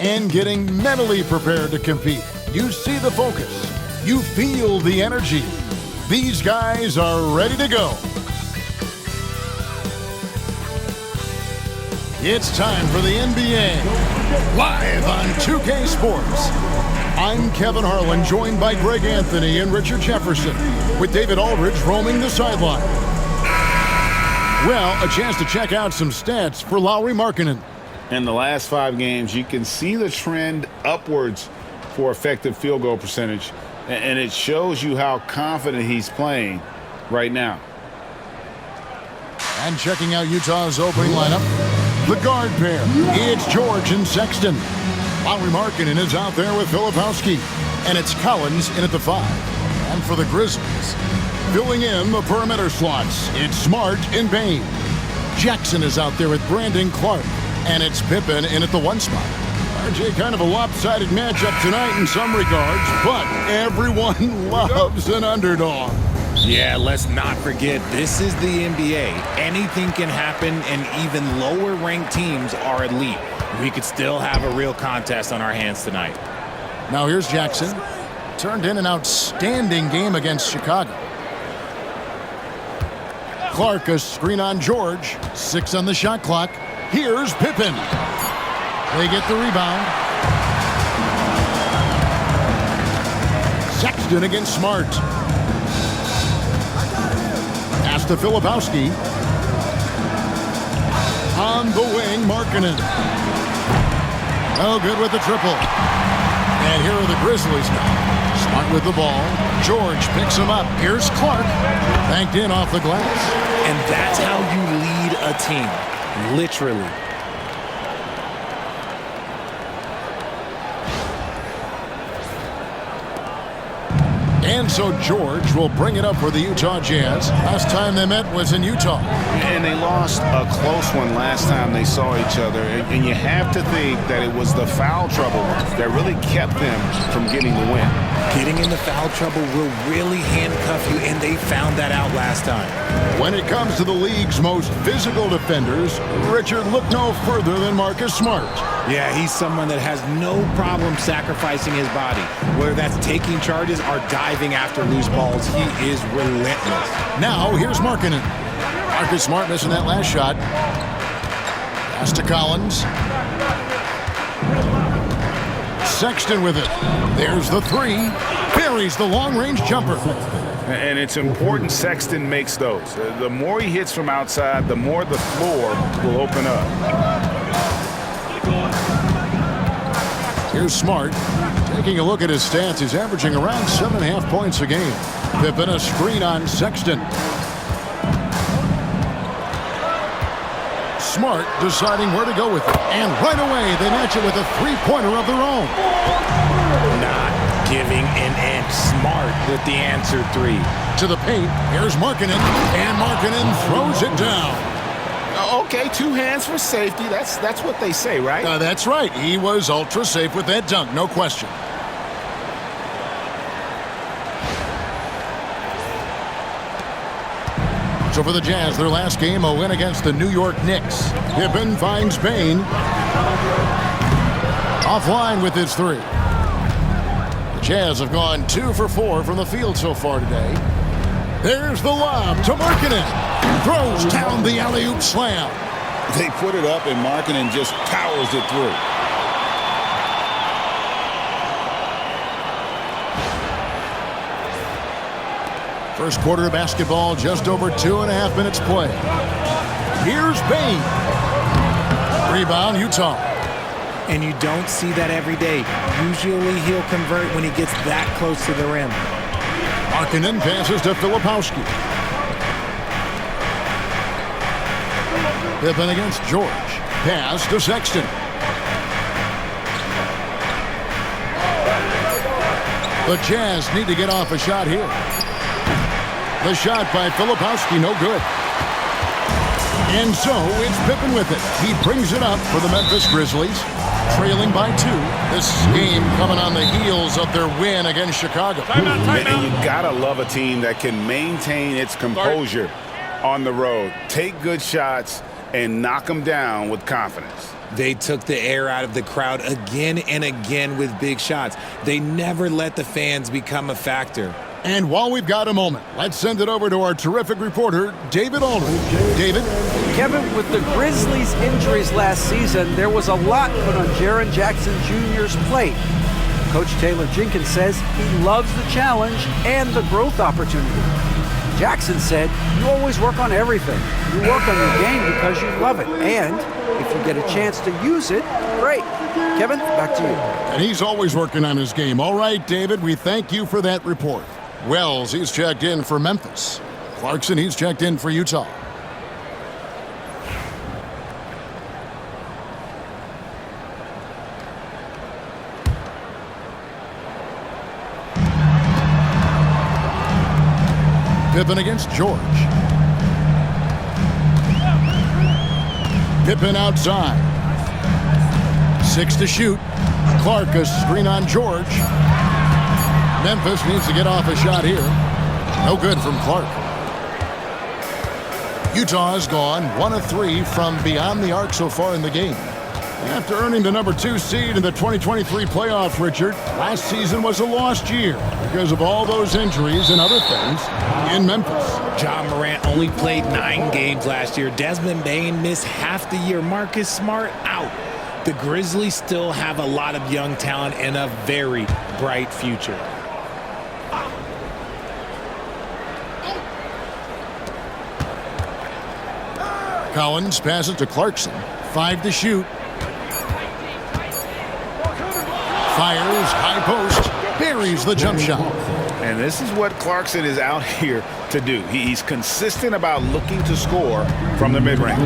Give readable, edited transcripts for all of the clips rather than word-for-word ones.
and getting mentally prepared to compete. You see the focus. You feel the energy. These guys are ready to go. It's time for the NBA, live on 2K Sports. I'm Kevin Harlan, joined by Greg Anthony and Richard Jefferson, with David Aldridge roaming the sideline. Well, a chance to check out some stats for Lauri Markkanen. In the last 5 games, you can see the trend upwards for effective field goal percentage, and it shows you how confident he's playing right now. And checking out Utah's opening lineup, the guard pair, it's George and Sexton. Lauri Markkanen is out there with Filipowski, and it's Collins in at the 5. And for the Grizzlies, filling in the perimeter slots, it's Smart and Bane. Jackson is out there with Brandon Clark, and it's Pippen in at the 1 spot. RJ, kind of a lopsided matchup tonight in some regards, but everyone loves an underdog. Yeah, let's not forget, this is the NBA. Anything can happen, and even lower-ranked teams are elite. We could still have a real contest on our hands tonight. Now here's Jackson. Turned in an outstanding game against Chicago. Clark, a screen on George. 6 on the shot clock. Here's Pippen. They get the rebound. Sexton against Smart. Pass to Filipowski. On the wing, Markkanen. Oh, good with the triple. And here are the Grizzlies now. Smart with the ball. George picks him up. Here's Clark. Banked in off the glass. And that's how you lead a team. Literally. And so George will bring it up for the Utah Jazz. Last time they met was in Utah. And they lost a close one last time they saw each other. And you have to think that it was the foul trouble that really kept them from getting the win. Getting into foul trouble will really handcuff you, and they found that out last time. When it comes to the league's most physical defenders, Richard, look no further than Marcus Smart. Yeah, he's someone that has no problem sacrificing his body. Whether that's taking charges or diving after loose balls, he is relentless. Now, here's Markkanen. Marcus Smart missing that last shot. Pass to Collins. Sexton with it. There's the 3. Buries the long-range jumper. And it's important Sexton makes those. The more he hits from outside, the more the floor will open up. Here's Smart. Taking a look at his stats, he's averaging around 7.5 points a game. Pippen a screen on Sexton. Smart deciding where to go with it. And right away, they match it with a 3-pointer of their own. Not giving an inch. Smart with the answer 3. To the paint, here's Markkanen. And Markkanen throws it down. Okay, 2 hands for safety. That's what they say, right? That's right. He was ultra safe with that dunk, no question. So for the Jazz, their last game, a win against the New York Knicks. Pippen finds Bane. Offline with his 3. The Jazz have gone 2 for 4 from the field so far today. There's the lob to Markkanen. Throws down the alley-oop slam. They put it up, and Markkanen just powers it through. First quarter of basketball, just over 2.5 minutes play. Here's Bane. Rebound, Utah. And you don't see that every day. Usually he'll convert when he gets that close to the rim. Markkanen passes to Filipowski. Pippen against George. Pass to Sexton. The Jazz need to get off a shot here. The shot by Filipowski, no good. And so it's Pippen with it. He brings it up for the Memphis Grizzlies, trailing by 2. This game coming on the heels of their win against Chicago. And you gotta love a team that can maintain its composure on the road, take good shots, and knock them down with confidence. They took the air out of the crowd again and again with big shots. They never let the fans become a factor. And while we've got a moment, let's send it over to our terrific reporter, David Aldridge. David? Kevin, with the Grizzlies' injuries last season, there was a lot put on Jaren Jackson Jr.'s plate. Coach Taylor Jenkins says he loves the challenge and the growth opportunity. Jackson said, "You always work on everything. You work on your game because you love it. And if you get a chance to use it, great." Kevin, back to you. And he's always working on his game. All right, David, we thank you for that report. Wells, he's checked in for Memphis. Clarkson, he's checked in for Utah. Pippen against George. Pippen outside. 6 to shoot. Clark, a screen on George. Memphis needs to get off a shot here. No good from Clark. Utah has gone 1 of 3 from beyond the arc so far in the game. After earning the number 2 seed in the 2023 playoffs, Richard, last season was a lost year because of all those injuries and other things in Memphis. John Morant only played 9 games last year. Desmond Bane missed half the year. Marcus Smart out. The Grizzlies still have a lot of young talent and a very bright future. Collins passes to Clarkson. 5 to shoot. Fires, high post, buries the jump shot. And this is what Clarkson is out here to do. He's consistent about looking to score from the mid-range.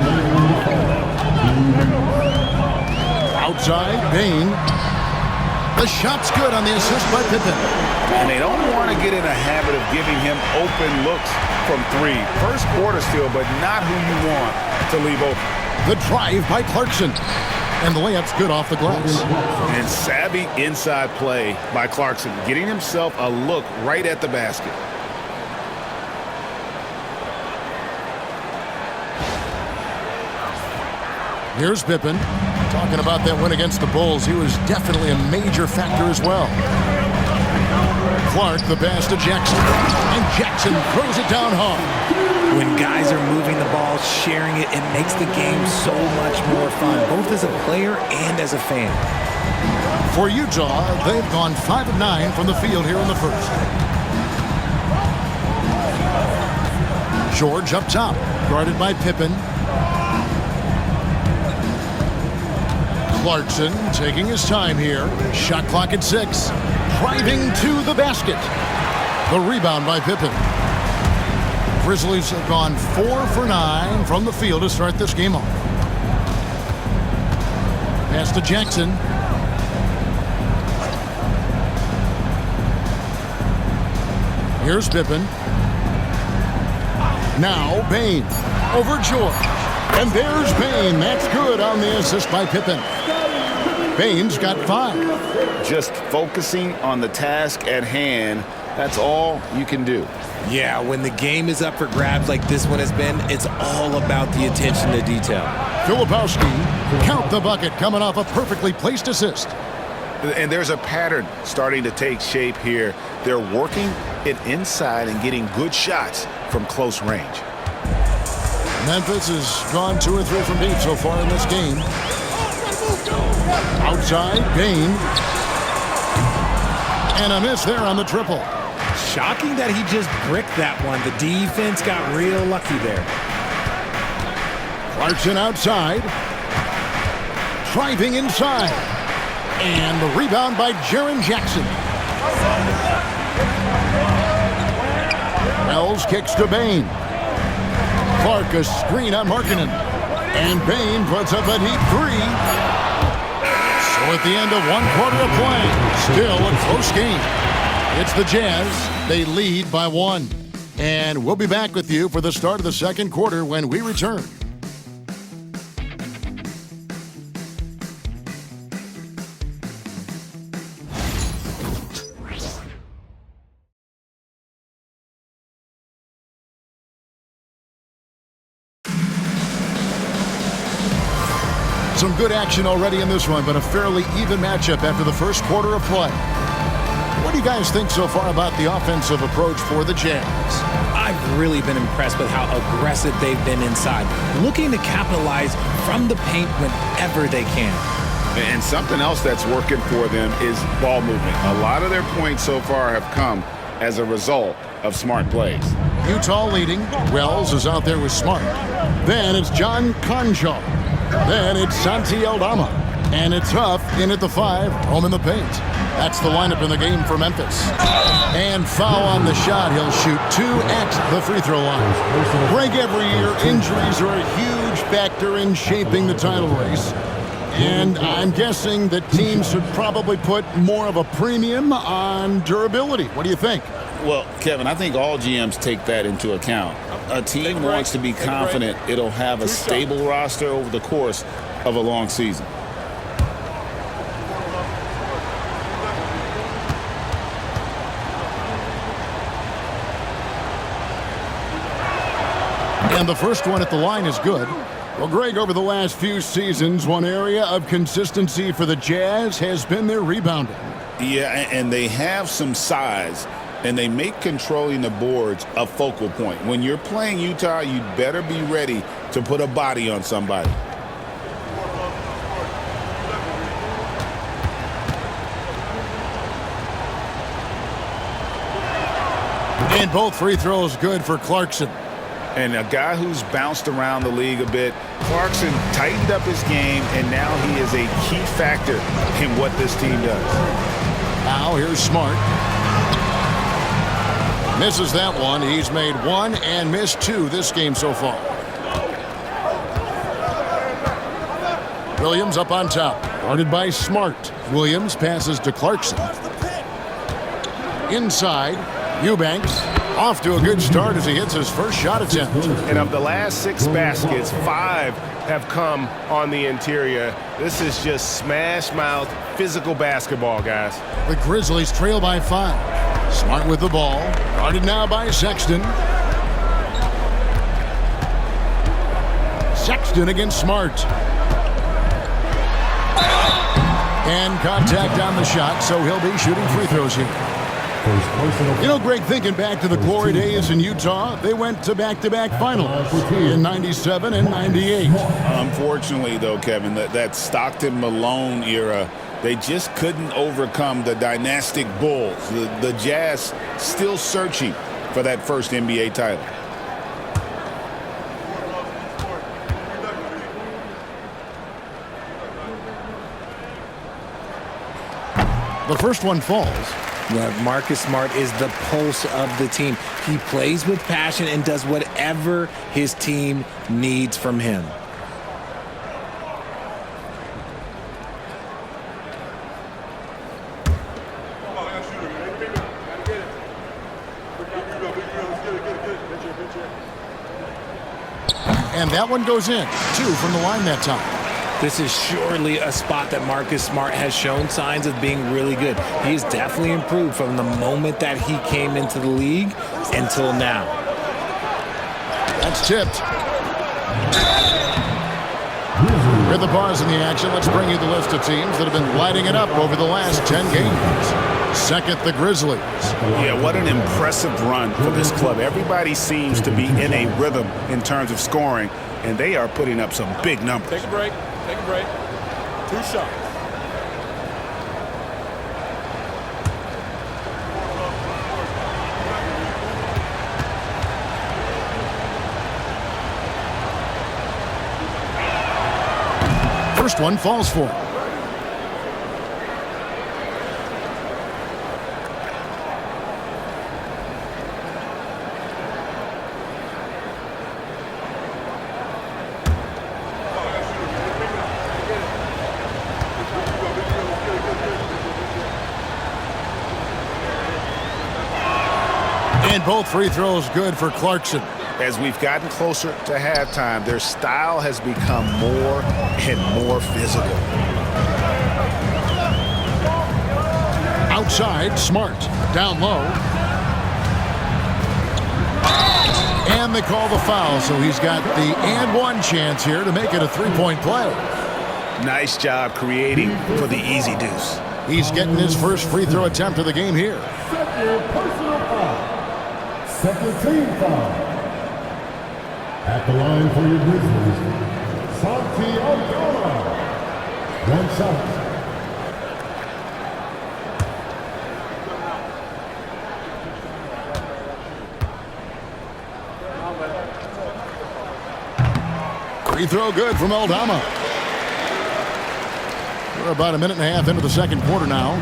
Outside, Bane. The shot's good on the assist by Pippen. And they don't want to get in a habit of giving him open looks from 3. First quarter still, but not who you want to leave open. The drive by Clarkson. And the layup's good off the glass. And savvy inside play by Clarkson, getting himself a look right at the basket. Here's Pippen. Talking about that win against the Bulls, he was definitely a major factor as well. Clark, the pass to Jackson. And Jackson throws it down hard. When guys are moving the ball, sharing it, it makes the game so much more fun, both as a player and as a fan. For Utah, they've gone 5 of 9 from the field here in the first. George up top, guarded by Pippen. Clarkson taking his time here. Shot clock at 6. Driving to the basket. The rebound by Pippen. Grizzlies have gone 4 for 9 from the field to start this game off. Pass to Jackson. Here's Pippen. Now Bane over George. And there's Bane. That's good on the assist by Pippen. Bane's got 5. Just focusing on the task at hand, that's all you can do. Yeah, when the game is up for grabs like this one has been, it's all about the attention to detail. Filipowski, count the bucket, coming off a perfectly placed assist. And there's a pattern starting to take shape here. They're working it inside and getting good shots from close range. Memphis has gone 2 or 3 from deep so far in this game. Outside, Bane. And a miss there on the triple. Shocking that he just bricked that one. The defense got real lucky there. Clarkson outside. Driving inside. And the rebound by Jaren Jackson. Wells kicks to Bane. Clark a screen on Markkanen. And Bane puts up a deep 3. So at the end of 1 quarter of play, still a close game. It's the Jazz. They lead by 1. And we'll be back with you for the start of the second quarter when we return. Some good action already in this one, but a fairly even matchup after the first quarter of play. What do you guys think so far about the offensive approach for the Jazz? I've really been impressed with how aggressive they've been inside, looking to capitalize from the paint whenever they can. And something else that's working for them is ball movement. A lot of their points so far have come as a result of smart plays. Utah leading. Wells is out there with Smart. Then it's John Conjo. Then it's Santi Aldama. And it's Huff in at the 5, home in the paint. That's the lineup in the game for Memphis. And foul on the shot. He'll shoot 2 at the free throw line. Break every year. Injuries are a huge factor in shaping the title race. And I'm guessing that teams should probably put more of a premium on durability. What do you think? Well, Kevin, I think all GMs take that into account. A team wants to be confident it'll have a stable roster over the course of a long season. And the first one at the line is good. Well, Greg, over the last few seasons, one area of consistency for the Jazz has been their rebounding. Yeah, and they have some size, and they make controlling the boards a focal point. When you're playing Utah, you'd better be ready to put a body on somebody. And both free throws good for Clarkson. And a guy who's bounced around the league a bit, Clarkson tightened up his game, and now he is a key factor in what this team does. Now here's Smart. Misses that one. He's made 1 and missed 2 this game so far. Williams up on top. Guarded by Smart. Williams passes to Clarkson. Inside, Eubanks. Off to a good start as he hits his first shot attempt. And of the last 6 baskets, 5 have come on the interior. This is just smash mouth physical basketball, guys. The Grizzlies trail by 5. Smart with the ball. Guarded now by Sexton. Sexton against Smart. And contact on the shot, so he'll be shooting free throws here. You know, Greg, thinking back to the glory days in Utah, they went to back-to-back finals in 97 and 98. Unfortunately, though, Kevin, that Stockton-Malone era, they just couldn't overcome the dynastic Bulls. The Jazz still searching for that first NBA title. The first one falls. Yeah, Marcus Smart is the pulse of the team. He plays with passion and does whatever his team needs from him. And that one goes in. 2 from the line that time. This is surely a spot that Marcus Smart has shown signs of being really good. He's definitely improved from the moment that he came into the league until now. That's tipped. With the pause in the action, let's bring you the list of teams that have been lighting it up over the last 10 games. Second, the Grizzlies. Yeah, what an impressive run for this club. Everybody seems to be in a rhythm in terms of scoring, and they are putting up some big numbers. Take a break. Take a break. 2 shots. First one falls for him. And both free throws good for Clarkson. As we've gotten closer to halftime, their style has become more and more physical. Outside, Smart. Down low. And they call the foul, so he's got the and one chance here to make it a 3-point play. Nice job creating for the easy deuce. He's getting his first free throw attempt of the game here. Second personal foul. Second team foul. At the line for your Grizzlies, Santi Aldama. One shot. Free throw good from Aldama. We're about a minute and a half into the second quarter now.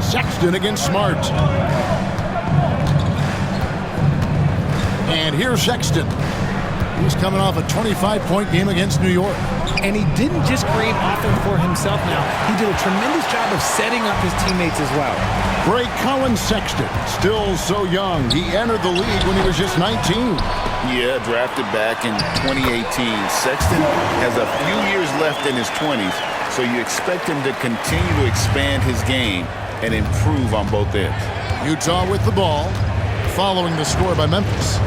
Sexton against Smart. And here's Sexton. He's coming off a 25-point game against New York. And he didn't just create offense for himself now. He did a tremendous job of setting up his teammates as well. Great Colin Sexton, still so young. He entered the league when he was just 19. Yeah, drafted back in 2018. Sexton has a few years left in his 20s, so you expect him to continue to expand his game and improve on both ends. Utah with the ball, following the score by Memphis.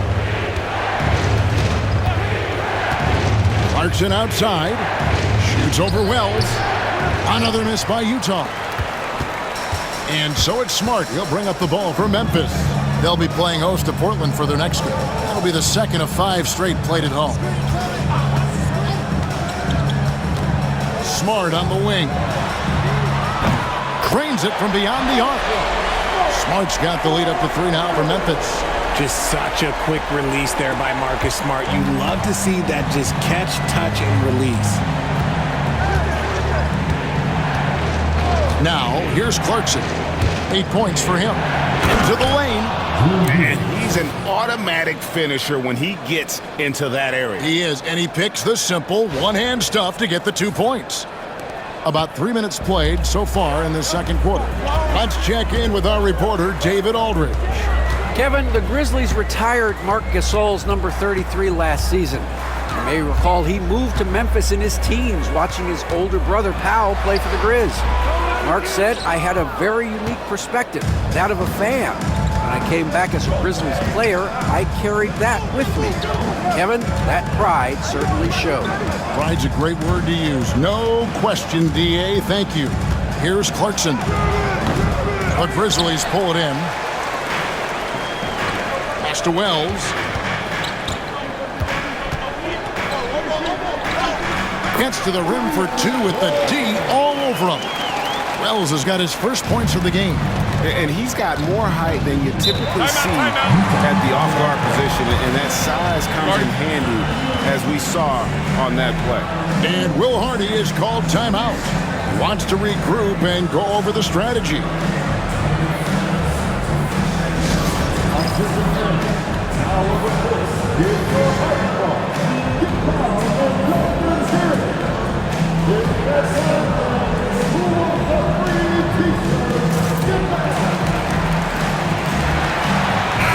Clarkson outside, shoots over Wells. Another miss by Utah. And so it's Smart. He'll bring up the ball for Memphis. They'll be playing host to Portland for their next game. That'll be the second of 5 straight played at home. Smart on the wing. Cranes it from beyond the arc. Smart's got the lead up to 3 now for Memphis. Just such a quick release there by Marcus Smart. You love to see that just catch, touch, and release. Now, here's Clarkson. 8 points for him. Into the lane. And he's an automatic finisher when he gets into that area. He is, and he picks the simple one-hand stuff to get the 2 points. About 3 minutes played so far in the second quarter. Let's check in with our reporter, David Aldridge. Kevin, the Grizzlies retired Marc Gasol's number 33 last season. You may recall he moved to Memphis in his teens, watching his older brother Powell play for the Grizz. Marc said, "I had a very unique perspective, that of a fan. When I came back as a Grizzlies player, I carried that with me." Kevin, that pride certainly showed. Pride's a great word to use. No question, DA. Thank you. Here's Clarkson. The Grizzlies pull it in. Pass to Wells. Gets to the rim for 2 with the D all over him. Wells has got his first points of the game. And he's got more height than you typically see at the off-guard position, and that size comes in handy, as we saw on that play. And Will Hardy is called timeout. He wants to regroup and go over the strategy.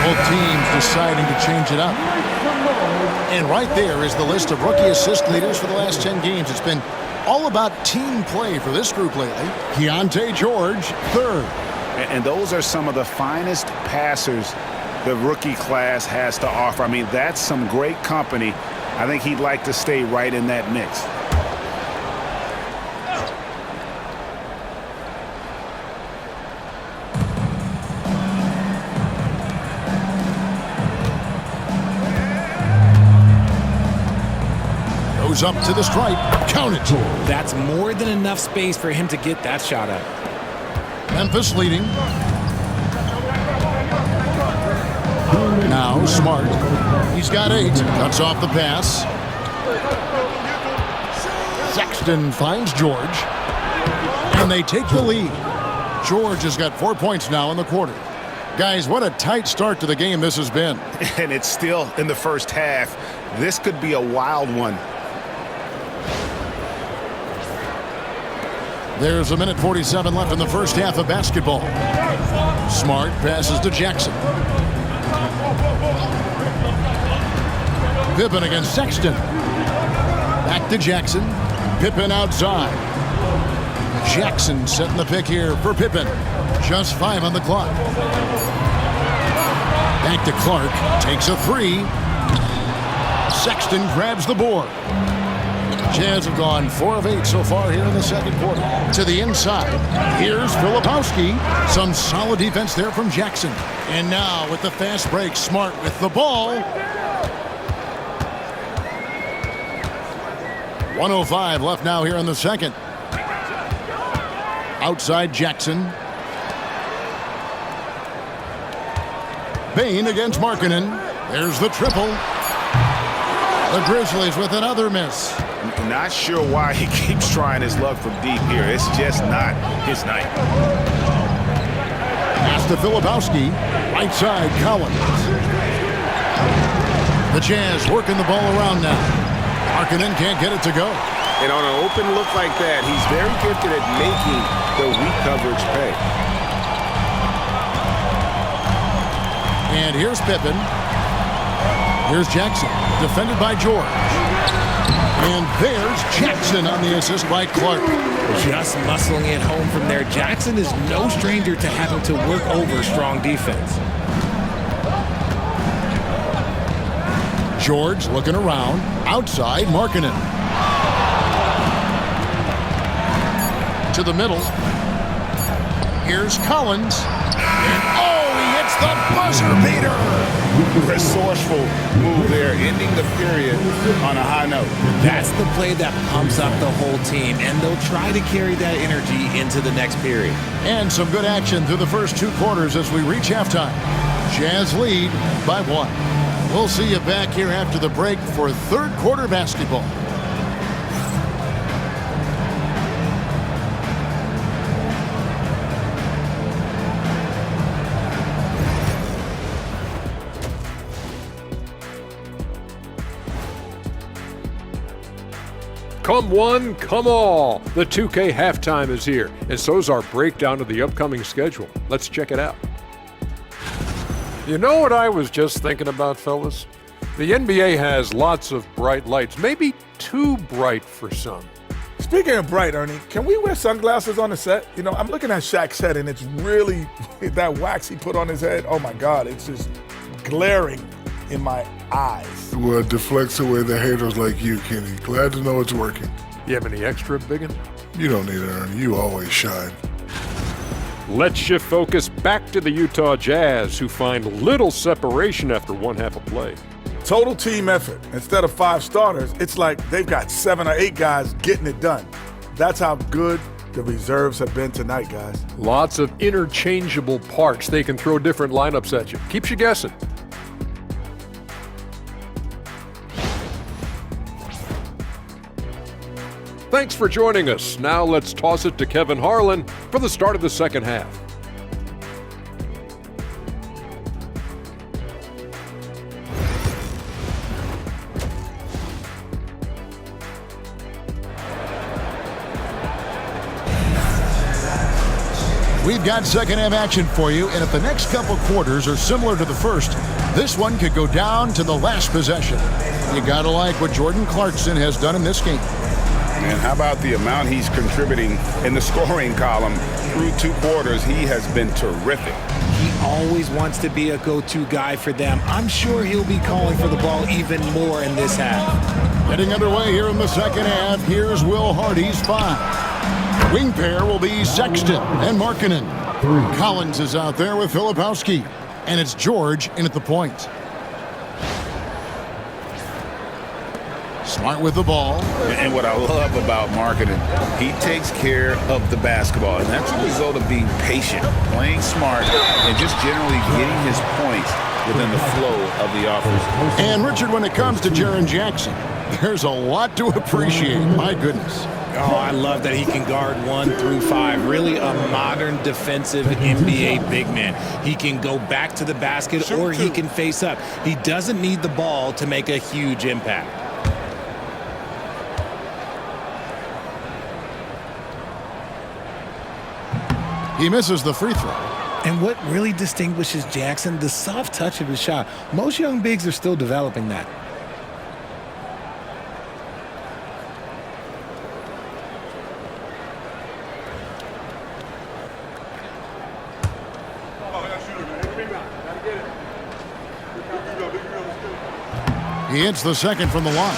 Both teams deciding to change it up. And right there is the list of rookie assist leaders for the last 10 games. It's been all about team play for this group lately. Keontae George, 3rd. And those are some of the finest passers the rookie class has to offer. I mean, that's some great company. I think he'd like to stay right in that mix. Goes up to the stripe. Count it. That's more than enough space for him to get that shot up. Memphis leading. Now Smart. He's got 8. Cuts off the pass. Sexton finds George. And they take the lead. George has got 4 points now in the quarter. Guys, what a tight start to the game this has been. And it's still in the first half. This could be a wild one. There's a minute 47 left in the first half of basketball. Smart passes to Jackson. Pippen against Sexton. Back to Jackson. Pippen outside. Jackson setting the pick here for Pippen. Just 5 on the clock. Back to Clark. Takes a 3. Sexton grabs the board. Jazz have gone 4 of 8 so far here in the second quarter. To the inside. Here's Filipowski. Some solid defense there from Jackson. And now with the fast break, Smart with the ball. 1:05 left now here in the second. Outside Jackson. Bain against Markkanen. There's the triple. The Grizzlies with another miss. Not sure why he keeps trying his luck from deep here. It's just not his night. Pass to Filipowski. Right side, Collins. The Jazz working the ball around now. Markkanen can't get it to go. And on an open look like that, he's very gifted at making the weak coverage pay. And here's Pippen. Here's Jackson, defended by George. And there's Jackson on the assist by Clark. Just muscling it home from there. Jackson is no stranger to having to work over strong defense. George looking around. Outside, Markkanen. To the middle. Here's Collins. And he hits the buzzer beater. Resourceful move there, ending the period on a high note. That's the play that pumps up the whole team, and they'll try to carry that energy into the next period. And some good action through the first 2 quarters as we reach halftime. Jazz lead by 1. We'll see you back here after the break for third quarter basketball. Come one, come all. The 2K halftime is here, and so is our breakdown of the upcoming schedule. Let's check it out. You know what I was just thinking about, fellas? The NBA has lots of bright lights, maybe too bright for some. Speaking of bright, Ernie, can we wear sunglasses on the set? You know, I'm looking at Shaq's head, and it's really that wax he put on his head. Oh, my God, it's just glaring in my eyes. Well, it deflects away the haters like you, Kenny. Glad to know it's working. You have any extra, biggin? You don't need it, Ernie. You always shine. Let's shift focus back to the Utah Jazz, who find little separation after one half of play. Total team effort. Instead of 5 starters, it's like they've got 7 or 8 guys getting it done. That's how good the reserves have been tonight, guys. Lots of interchangeable parts. They can throw different lineups at you. Keeps you guessing. Thanks for joining us. Now let's toss it to Kevin Harlan for the start of the second half. We've got second half action for you, and if the next couple quarters are similar to the first, this one could go down to the last possession. You gotta like what Jordan Clarkson has done in this game. And how about the amount he's contributing in the scoring column through 2 quarters? He has been terrific. He always wants to be a go-to guy for them. I'm sure he'll be calling for the ball even more in this half. Getting underway here in the second half, here's Will Hardy's 5. Wing pair will be Sexton and Markkanen. Collins is out there with Filipowski. And it's George in at the point. Smart with the ball. And what I love about Markkanen, he takes care of the basketball. And that's a result of being patient, playing smart, and just generally getting his points within the flow of the offense. And Richard, when it comes to Jaren Jackson, there's a lot to appreciate. My goodness. Oh, I love that he can guard 1 through 5. Really a modern defensive NBA big man. He can go back to the basket or he can face up. He doesn't need the ball to make a huge impact. He misses the free throw. And what really distinguishes Jackson, the soft touch of his shot. Most young bigs are still developing that. He hits the second from the line.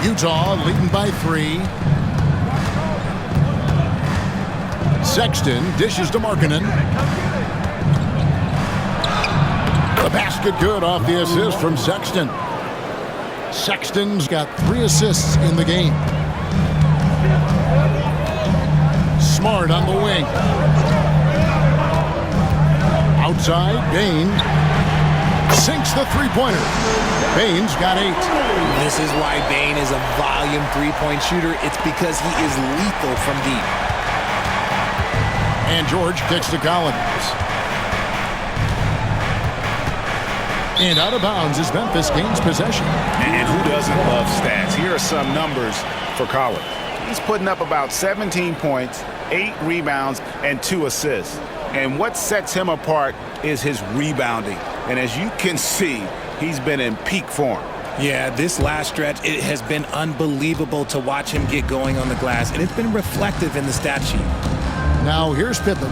Utah leading by 3. Sexton dishes to Markkanen. The basket good off the assist from Sexton. Sexton's got 3 assists in the game. Smart on the wing. Outside, Bane sinks the three-pointer. Bane's got 8. This is why Bane is a volume three-point shooter. It's because he is lethal from deep. And George kicks to Collins. And out of bounds as Memphis gains possession. And who doesn't love stats? Here are some numbers for Collins. He's putting up about 17 points, 8 rebounds, and 2 assists. And what sets him apart is his rebounding. And as you can see, he's been in peak form. Yeah, this last stretch, it has been unbelievable to watch him get going on the glass, and it's been reflective in the stat sheet. Now here's Pippen.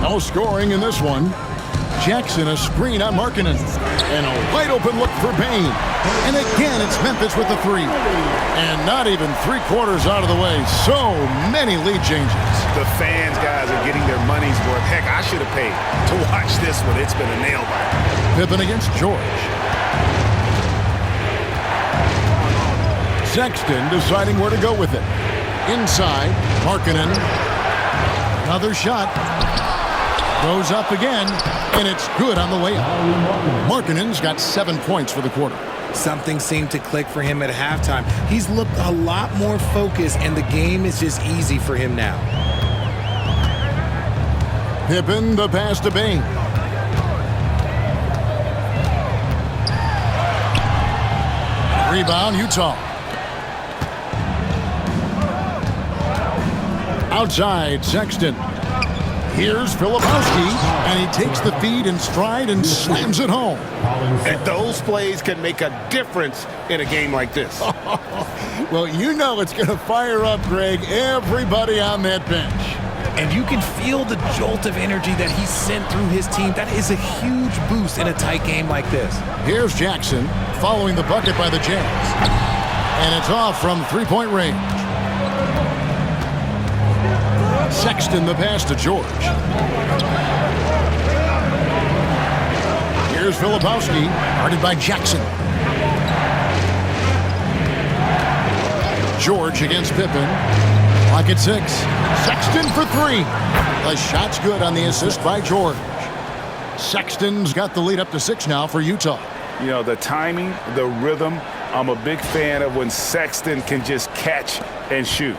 No scoring in this one. Jackson a screen on Markkanen. And a wide open look for Bane. And again, it's Memphis with the 3. And not even 3/4 out of the way. So many lead changes. The fans, guys, are getting their money's worth. Heck, I should have paid to watch this one. It's been a nail biter. Pippen against George. Sexton deciding where to go with it. Inside, Markkanen. Another shot. Goes up again, and it's good on the way up. Markkanen's got 7 points for the quarter. Something seemed to click for him at halftime. He's looked a lot more focused, and the game is just easy for him now. Pippen, the pass to Bane. Rebound, Utah. Outside, Sexton. Here's Filipowski, and he takes the feed in stride and slams it home. And those plays can make a difference in a game like this. Well, you know it's going to fire up, Greg, everybody on that bench. And you can feel the jolt of energy that he sent through his team. That is a huge boost in a tight game like this. Here's Jackson following the bucket by the Jazz. And it's off from three-point range. Sexton the pass to George. Here's Filipowski, guarded by Jackson. George against Pippen. Clock at 6. Sexton for 3. The shot's good on the assist by George. Sexton's got the lead up to 6 now for Utah. You know, the timing, the rhythm, I'm a big fan of when Sexton can just catch and shoot.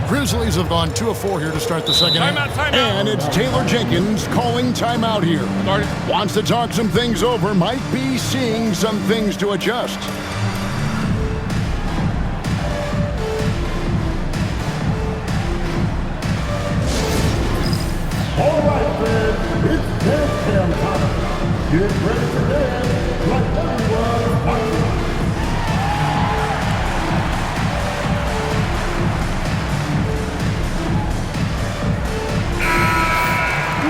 Grizzlies have gone 2 of 4 here to start the second half. And it's Taylor Jenkins calling timeout here. Wants to talk some things over, might be seeing some things to adjust. All right, fans, it's dance cam time. Get ready for dance like everyone watching.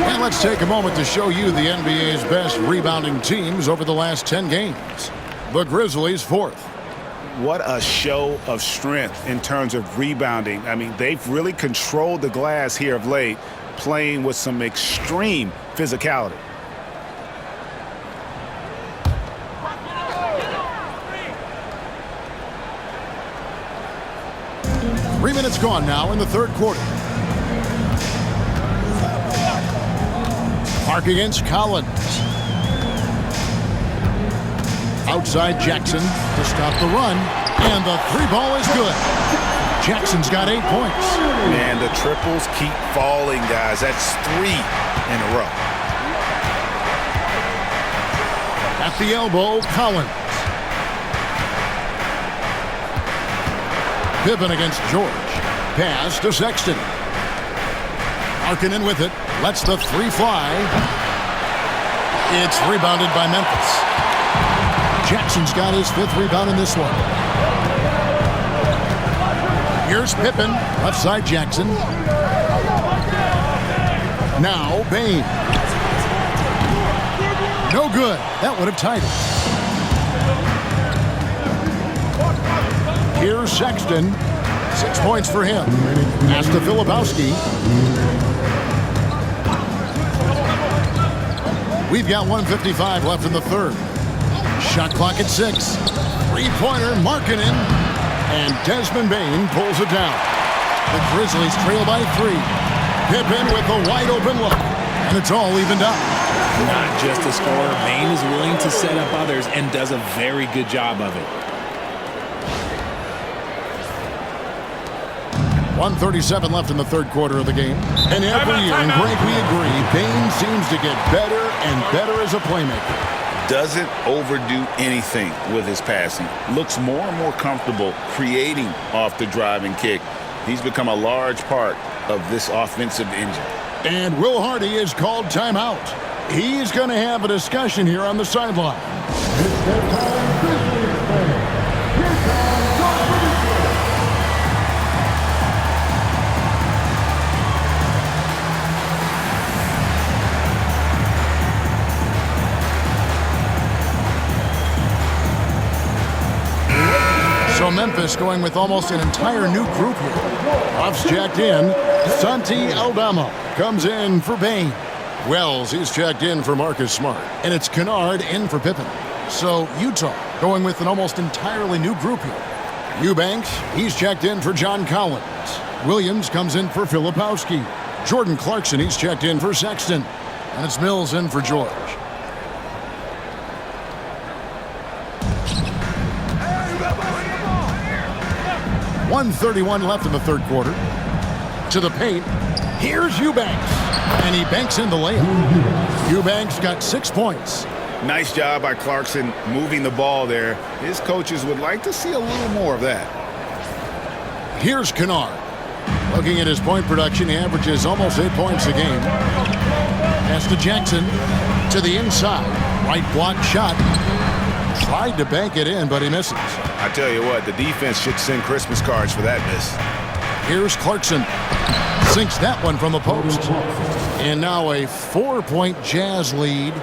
And let's take a moment to show you the NBA's best rebounding teams over the last 10 games. The Grizzlies 4th. What a show of strength in terms of rebounding. I mean, they've really controlled the glass here of late, playing with some extreme physicality. Three minutes gone now in the third quarter. Park against Collins. Outside Jackson to stop the run. And the 3-ball is good. Jackson's got 8 points. Man, the triples keep falling, guys. That's 3 in a row. At the elbow, Collins. Pippen against George. Pass to Sexton. Markkanen with it. Lets the 3 fly. It's rebounded by Memphis. Jackson's got his 5th rebound in this one. Here's Pippen. Left side Jackson. Now Bane. No good. That would have tied it. Here's Sexton. 6 points for him. Pass to Filipowski. We've got 1:55 left in the third. Shot clock at 6. Three-pointer, Markkanen. And Desmond Bane pulls it down. The Grizzlies trail by 3. Pippen with a wide-open look. And it's all evened up. Not just a scorer, Bane is willing to set up others and does a very good job of it. 1:37 left in the third quarter of the game. And every year, and Greg, we agree, Bane seems to get better and better as a playmaker. Doesn't overdo anything with his passing. Looks more and more comfortable creating off the driving kick. He's become a large part of this offensive engine. And Will Hardy is called timeout. He's going to have a discussion here on the sideline. So Memphis going with almost an entire new group here. Ruff's checked in. Santi Aldama comes in for Bane. Wells, he's checked in for Marcus Smart. And it's Kennard in for Pippen. So Utah going with an almost entirely new group here. Eubanks, he's checked in for John Collins. Williams comes in for Filipowski. Jordan Clarkson, he's checked in for Sexton. And it's Mills in for George. .131 left in the third quarter. To the paint. Here's Eubanks. And he banks in the layup. Eubanks got 6 points. Nice job by Clarkson moving the ball there. His coaches would like to see a little more of that. Here's Kennard. Looking at his point production, he averages almost 8 points a game. Pass to Jackson. To the inside. Right block shot. Tried to bank it in, but he misses. I tell you what, the defense should send Christmas cards for that miss. Here's Clarkson. Sinks that one from the post. And now a 4-point Jazz lead.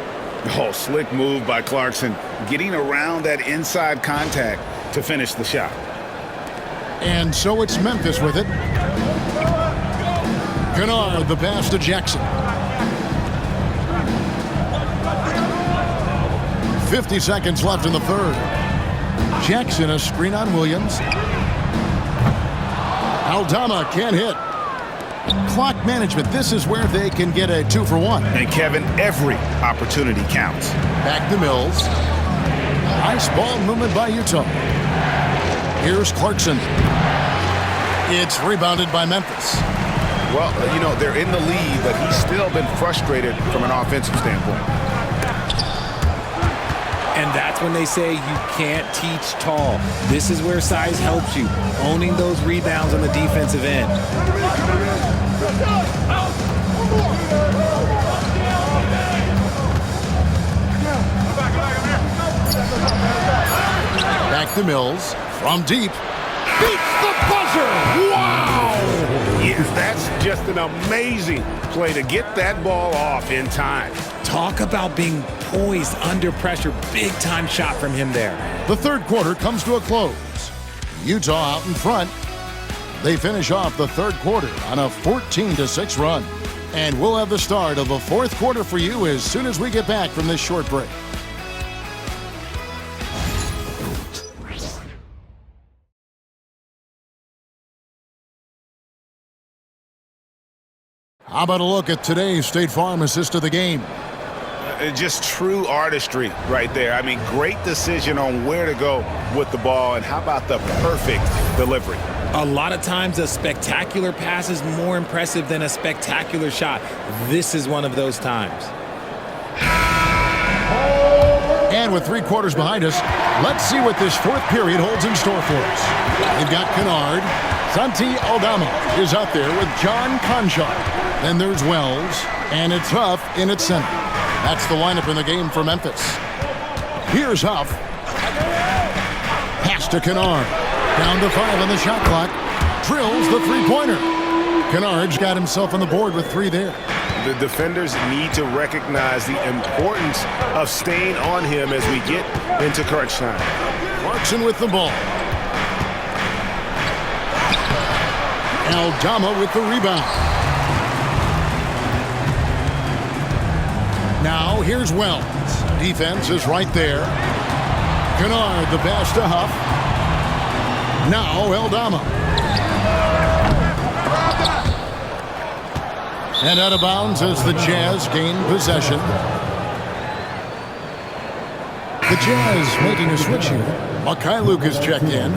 Oh, slick move by Clarkson. Getting around that inside contact to finish the shot. And so it's Memphis with it. Kennard, the pass to Jackson. 50 seconds left in the third. Jackson, a screen on Williams. Aldama can't hit. Clock management. This is where they can get a 2-for-1. And Kevin, every opportunity counts. Back to Mills. Nice ball movement by Utah. Here's Clarkson. It's rebounded by Memphis. Well, you know, they're in the lead, but he's still been frustrated from an offensive standpoint. And that's when they say you can't teach tall. This is where size helps you, owning those rebounds on the defensive end. Back to Mills. From deep. Beats the buzzer! Wow! Yes, that's just an amazing play to get that ball off in time. Talk about being poised under pressure. Big time shot from him there. The third quarter comes to a close. Utah out in front. They finish off the third quarter on a 14-6 run. And we'll have the start of the fourth quarter for you as soon as we get back from this short break. How about a look at today's State Farm assist of the game? Just true artistry right there. I mean, great decision on where to go with the ball, and how about the perfect delivery? A lot of times a spectacular pass is more impressive than a spectacular shot. This is one of those times. And with 3 quarters behind us, let's see what this fourth period holds in store for us. They've got Kennard. Santi Aldama is out there with John Conchar. Then there's Wells, and it's Huff in its center. That's the lineup in the game for Memphis. Here's Huff. Pass to Kennard. Down to 5 on the shot clock. Drills the three-pointer. Kennard's got himself on the board with 3 there. The defenders need to recognize the importance of staying on him as we get into crunch time. Clarkson with the ball. Aldama with the rebound. Now here's Wells. Defense is right there. Kennard the pass to Huff. Now Aldama. And out of bounds as the Jazz gain possession. The Jazz making a switch here. Mikhailuk is checked in.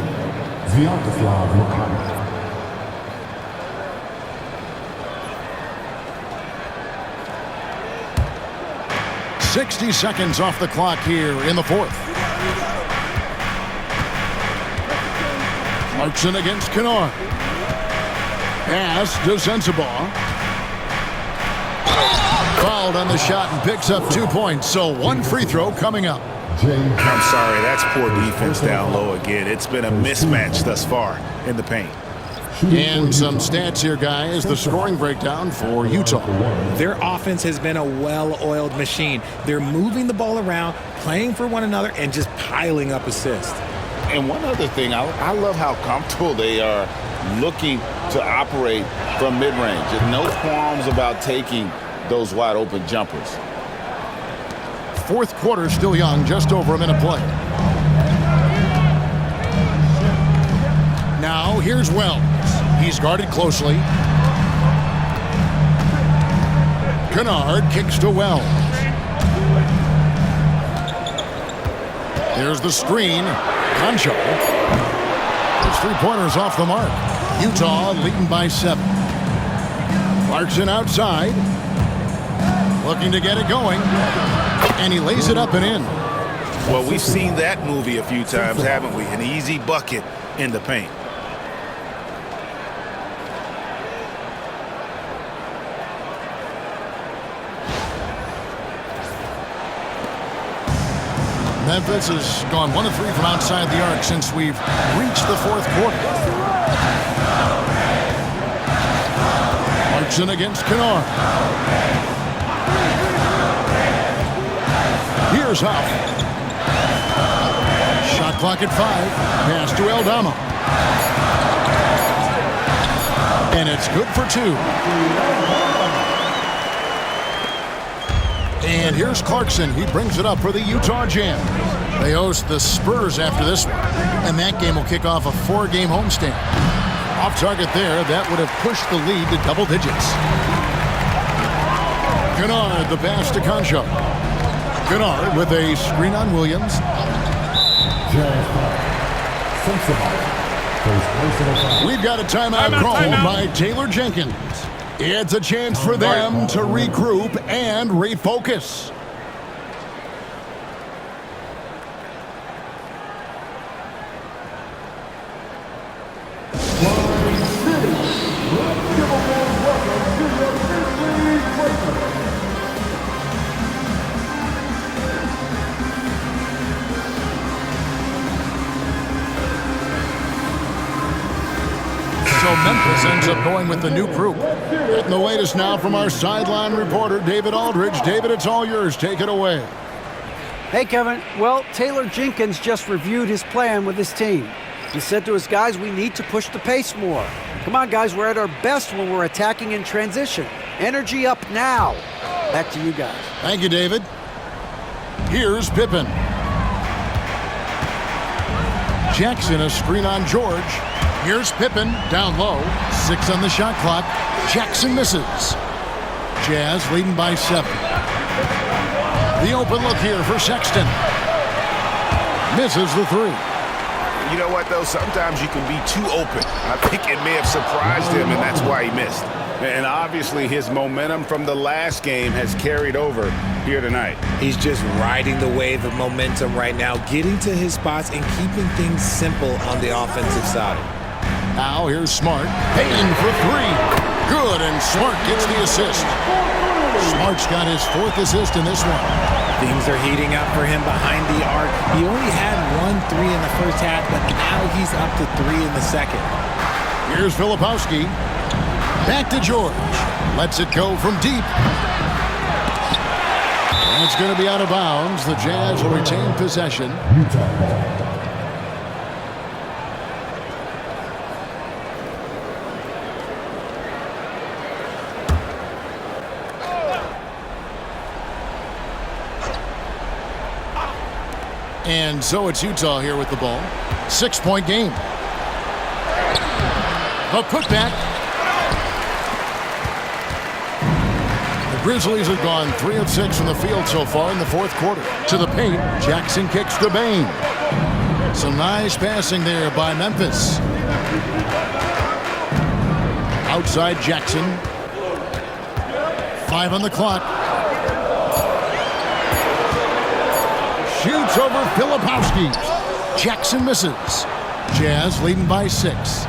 Sviatoslav Mikhailuk. 60 seconds off the clock here in the fourth. Clarkson against Kennard. Pass to Sensabaugh. Fouled on the shot and picks up 2 points. So one free throw coming up. I'm sorry, that's poor defense down low again. It's been a mismatch thus far in the paint. And some stats here, guys. The scoring breakdown for Utah. Their offense has been a well-oiled machine. They're moving the ball around, playing for one another, and just piling up assists. And one other thing, I love how comfortable they are looking to operate from mid-range. And no qualms about taking those wide-open jumpers. Fourth quarter still young, just over a minute play. Now here's Wells. He's guarded closely. Kennard kicks to Wells. There's the screen. Concho. His three-pointers off the mark. Utah leading by 7. Clarkson outside. Looking to get it going. And he lays it up and in. Well, we've seen that movie a few times, haven't we? An easy bucket in the paint. Memphis has gone 1 of 3 from outside the arc since we've reached the fourth quarter. Clarkson against Kennard. Here's Huff. Shot clock at 5. Pass to Aldama. And it's good for 2. And here's Clarkson. He brings it up for the Utah Jazz. They host the Spurs after this one. And that game will kick off a 4-game homestand. Off target there, that would have pushed the lead to double digits. Kennard, the pass to Concho. Kennard with a screen on Williams. We've got a timeout called by Taylor Jenkins. It's a chance for them to regroup and refocus. So Memphis ends up going with the new group. Getting the latest now from our sideline reporter, David Aldridge. David, it's all yours. Take it away. Hey, Kevin. Well, Taylor Jenkins just reviewed his plan with his team. He said to his guys, we need to push the pace more. Come on, guys, we're at our best when we're attacking in transition. Energy up now. Back to you guys. Thank you, David. Here's Pippen. Jackson, a screen on George. Here's Pippen, down low. 6 on the shot clock. Jackson misses. Jazz leading by 7. The open look here for Sexton. Misses the 3. You know what, though? Sometimes you can be too open. I think it may have surprised him, and that's why he missed. And obviously his momentum from the last game has carried over here tonight. He's just riding the wave of momentum right now, getting to his spots and keeping things simple on the offensive side. Now here's Smart. Payton for 3. Good, and Smart gets the assist. Smart's got his 4th assist in this one. Things are heating up for him behind the arc. He only had 1 3 in the first half, but now he's up to 3 in the second. Here's Filipowski. Back to George. Lets it go from deep. And it's going to be out of bounds. The Jazz will retain possession. Utah ball. And so it's Utah here with the ball. 6-point game. A putback. The Grizzlies have gone 3 of 6 from the field so far in the fourth quarter. To the paint, Jackson kicks to Bane. Some nice passing there by Memphis. Outside Jackson. 5 on the clock. Shoots over Filipowski. Jackson misses. Jazz leading by 6.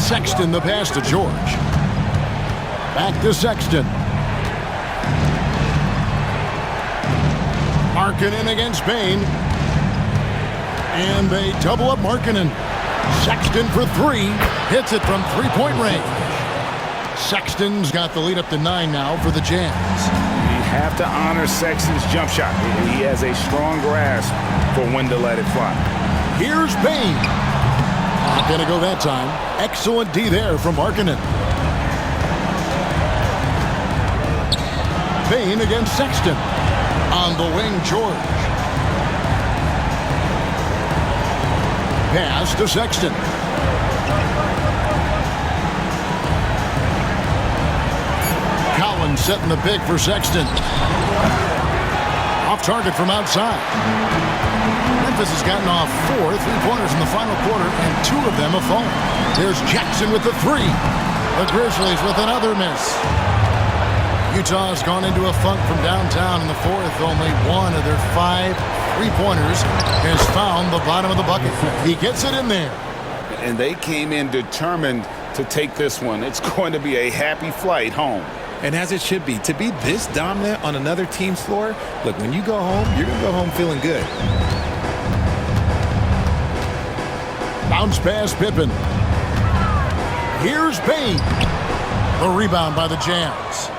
Sexton the pass to George. Back to Sexton. Markkanen against Bane. And they double up Markkanen. Sexton for 3. Hits it from 3-point range. Sexton's got the lead up to 9 now for the Jazz. Have to honor Sexton's jump shot. He has a strong grasp for when to let it fly. Here's Bane. Not going to go that time. Excellent D there from Markkanen. Bane against Sexton. On the wing, George. Pass to Sexton. Collins setting the pick for Sexton. Off target from outside. Memphis has gotten off 4 3-pointers in the final quarter, and 2 of them have fallen. There's Jackson with the 3. The Grizzlies with another miss. Utah has gone into a funk from downtown in the fourth. Only 1 of their 5 3-pointers has found the bottom of the bucket. He gets it in there. And they came in determined to take this one. It's going to be a happy flight home. And as it should be. To be this dominant on another team's floor, look, when you go home, you're going to go home feeling good. Bounce pass Pippen. Here's Bane. The rebound by the Jazz.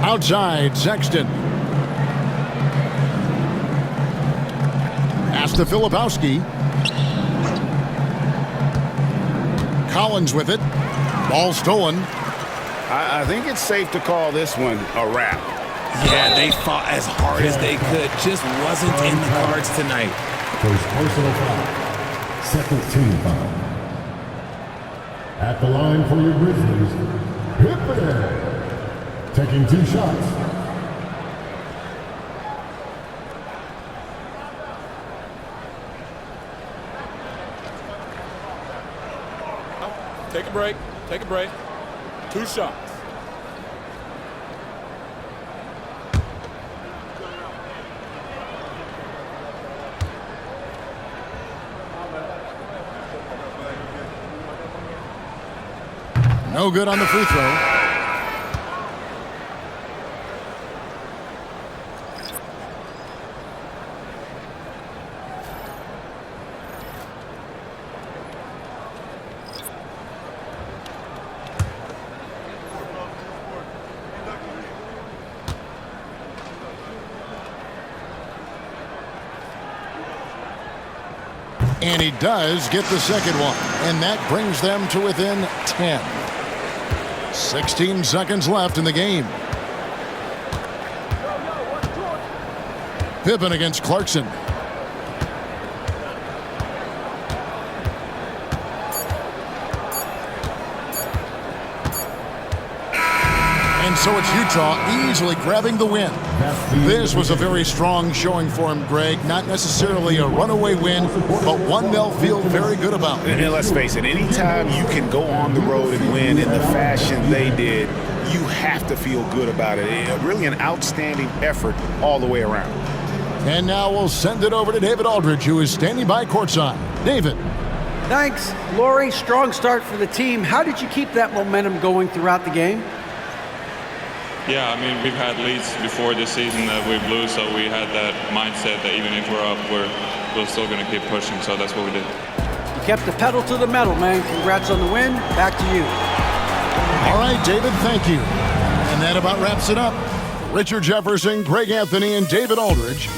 Outside, Sexton. Pass to Filipowski. Collins with it. Ball stolen. I think it's safe to call this one a wrap. Yeah, they fought as hard as they could. Just wasn't in the cards tonight. First personal foul. Second team foul. At the line for your Grizzlies, Pippen. Taking 2 shots. Take a break. Take a break. 2 shots. No good on the free throw. And he does get the second one. And that brings them to within 10. 16 seconds left in the game. Pippen against Clarkson. And so it's Utah easily grabbing the win. This was a very strong showing for him, Greg. Not necessarily a runaway win, but one they'll feel very good about. And let's face it, anytime you can go on the road and win in the fashion they did, you have to feel good about it. Really an outstanding effort all the way around. And now we'll send it over to David Aldridge, who is standing by courtside. David. Thanks, Laurie. Strong start for the team. How did you keep that momentum going throughout the game? Yeah, I mean, we've had leads before this season that we blew, so we had that mindset that even if we're up, we're still going to keep pushing, so that's what we did. kept the pedal to the metal, man. Congrats on the win. Back to you. All right, David, thank you. And that about wraps it up. Richard Jefferson, Greg Anthony, and David Aldridge.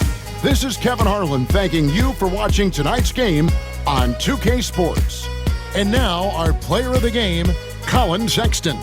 This is Kevin Harlan thanking you for watching tonight's game on 2K Sports. And now, our player of the game, Colin Sexton.